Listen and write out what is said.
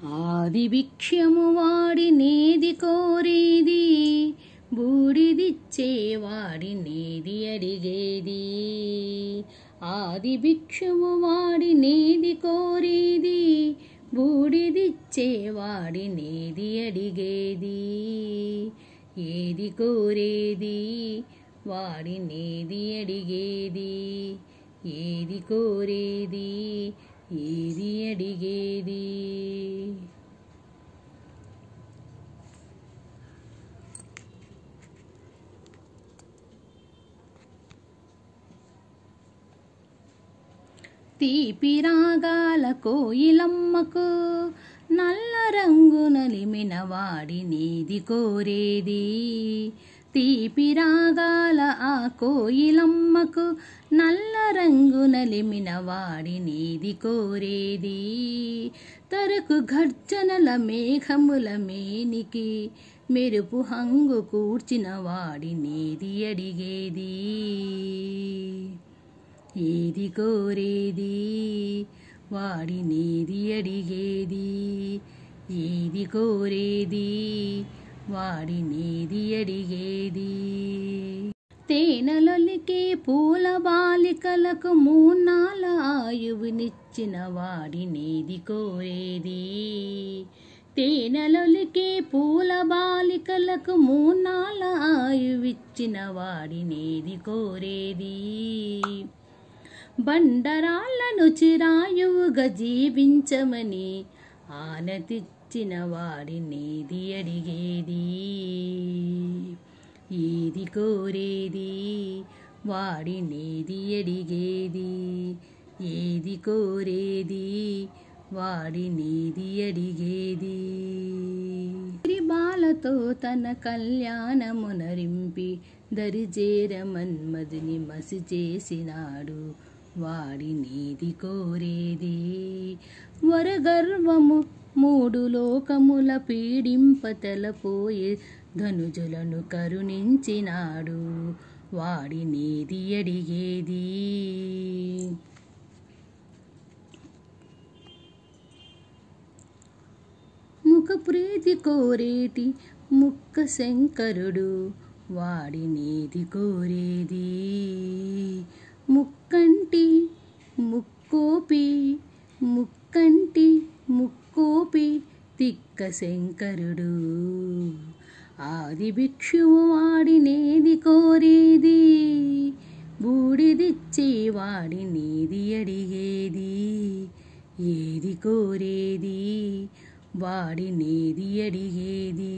ఆది భిక్షము వాడినేది కోరేది, బూడిదిచ్చేవాడినేది అడిగేది. ఆది భిక్షము వాడినేది కోరేది, బూడిదిచ్చేవాడినేది అడిగేది. ఏది కోరేది వాడినేది అడిగేది, ఏది కోరేది ఏది అడిగేది. తీపి రాగాల కోయిలమ్మకు నల్ల రంగు నలిమిన వాడినేది కోరేది. తీపి రాగాల ఆ కోయిలమ్మకు నల్ల రంగు నలిమిన వాడినేది కోరేది. తరకు గర్జనల మేఘముల మేనికి మెరుపు హంగు కూర్చిన వాడినేది అడిగేది. ఏది కోరేది వాడినేది అడిగేది, ఏది కోరేది వాడినేది అడిగేది. తేనెలొలికే పూల బాలికలకు మూన్నాళ్ళ ఆయువునిచ్చిన వాడినేది కోరేది. తేనెలొలికే పూల బాలికలకు మూన్నాళ్ళ ఆయువిచ్చిన వాడినేది కోరేది. బండరాళ్లను చిరాయువుగా జీవించమని ఆనతిచ్చిన వాడినేది అడిగేది. ఏది కోరేది వాడినేది అడిగేది, ఏది కోరేది వాడినేది అడిగేది. బాలతో తన కళ్యాణమునరింపి దరిజేర మన్మధుని మసి చేసినాడు వాడినేది కోరేది. వరగర్వము మూడు లోకముల పీడింప తెలపోయే ధనుజులను కరుణించినాడు వాడినేది అడిగేది. ముఖ ప్రీతి కోరేటి ముక్క శంకరుడు వాడినేది కోరేది. ముక్కంటి ముక్కోపి ముక్కంటి ముక్కోపి తిక్క శంకరుడు. ఆది భిక్షువు వాడినేది కోరేది, బూడిదిచ్చే వాడినేది అడిగేది. ఏది కోరేది వాడినేది అడిగేది.